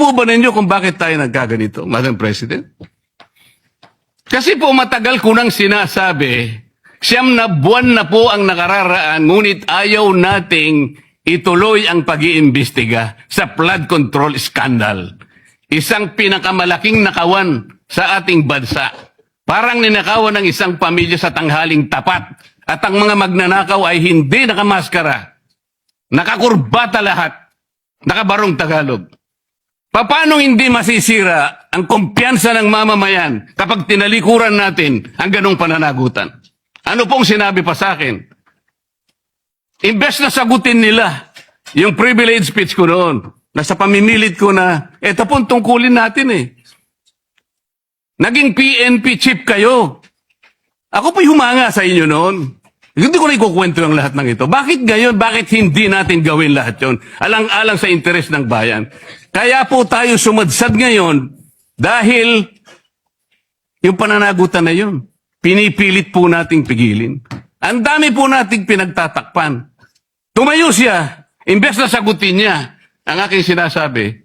po ba ninyo kung bakit tayo nagkaganito, Madam President? Kasi po matagal ko nang sinasabi, 9 na buwan na po ang nakararaan, ngunit ayaw nating ituloy ang pag-iimbestiga sa flood control scandal. Isang pinakamalaking nakawan sa ating bansa. Parang ninakawan ng isang pamilya sa tanghaling tapat. At ang mga magnanakaw ay hindi nakamaskara. Nakakurbata lahat. Nakabarong Tagalog. Paano hindi masisira ang kumpiyansa ng mamamayan kapag tinalikuran natin ang ganong pananagutan? Ano pong sinabi pa sa akin? Imbes na sagutin nila yung privilege speech ko noon, nasa pamimilit ko na, eto pong tungkulin natin eh. Naging PNP chief kayo. Ako po'y humanga sa inyo noon. Hindi ko na ikukwento ang lahat ng ito. Bakit ngayon? Bakit hindi natin gawin lahat yon? Alang-alang sa interes ng bayan. Kaya po tayo sumadsad ngayon dahil yung pananagutan na yun, pinipilit po nating pigilin. Ang dami po nating pinagtatakpan. Tumayo siya, imbes na sagutin niya ang aking sinasabi.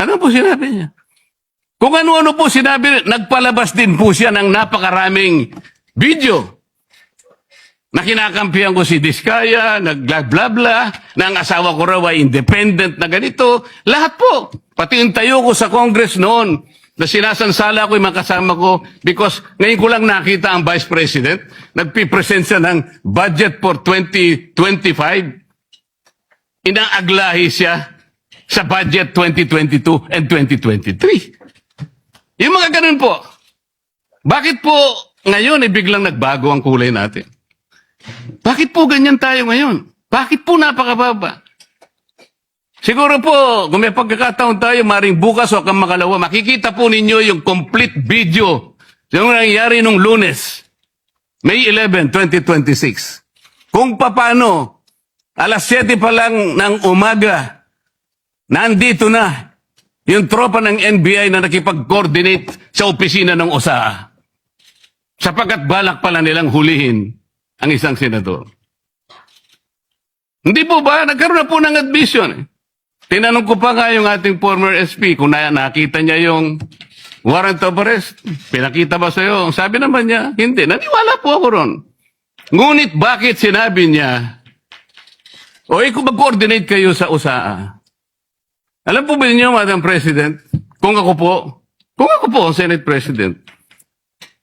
Ano po sinabi niya? Kung ano-ano po sinabi, nagpalabas din po siya ng napakaraming video na kinakampihan ko si Diskaya, nag-bla-bla, na ang asawa ko raw ay independent na ganito. Lahat po. Pati yung tayo ko sa Congress noon, na sinasansala ko yung mga kasama ko because ngayon ko lang nakita ang Vice President, nagpipresent siya ng budget for 2025. Inaaglahi siya sa budget 2022 and 2023. Yung mga ganun po. Bakit po ngayon biglang nagbago ang kulay natin? Bakit po ganyan tayo ngayon? Bakit po napakababa? Siguro po, kung may pagkakataon tayo, maring bukas o kang makalawa, makikita po ninyo yung complete video yung nangyari nung Lunes, May 11, 2026. Kung paano, alas 7 pa lang ng umaga, nandito na yung tropa ng NBI na nakipag-coordinate sa opisina ng OSAA. Sapagkat balak pala nilang hulihin ang isang senador. Hindi po ba? Nagkaroon na po ng admission. Tinanong ko pa nga yung ating former SP kung nakita niya yung warrant of arrest. Pinakita ba sa'yo? Sabi naman niya, hindi. Naniwala po ako ron. Ngunit bakit sinabi niya, kung mag-coordinate kayo sa USAA. Alam po ba niyo, Madam President, kung ako po ang Senate President,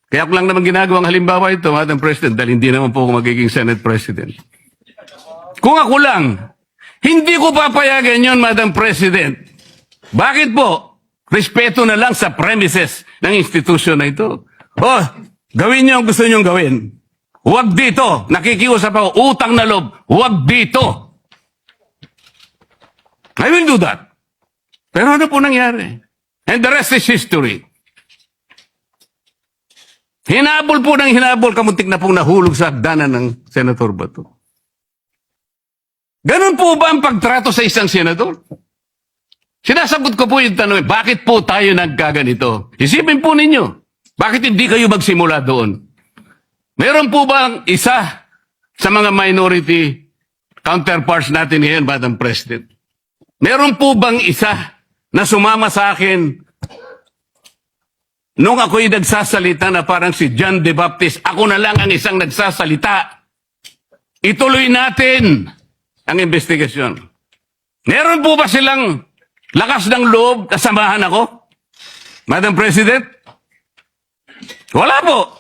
kaya ko lang naman ginagawang halimbawa ito, Madam President, dahil hindi naman po ako magiging Senate President. Kung ako lang, hindi ko papayagan yon, Madam President. Bakit po? Respeto na lang sa premises ng institusyon na ito. Gawin niyo ang gusto niyong gawin. Huwag dito. Nakikiusap ako, utang na loob. Huwag dito. I will do that. Pero ano po nangyari? And the rest is history. Hinabol po ng hinabol, kamuntik na pong nahulog sa hagdanan ng Senator Bato. Ganun po ba ang pagtrato sa isang senador? Sinasagot ko po yung tanong, bakit po tayo nagkaganito? Isipin po ninyo, bakit hindi kayo magsimula doon? Meron po bang isa sa mga minority counterparts natin ngayon, Madam President? Meron po bang isa na sumama sa akin nung ako'y nagsasalita na parang si John the Baptist, ako na lang ang isang nagsasalita. Ituloy natin ang investigasyon. Meron po ba silang lakas ng loob na samahan ako? Madam President? Wala po.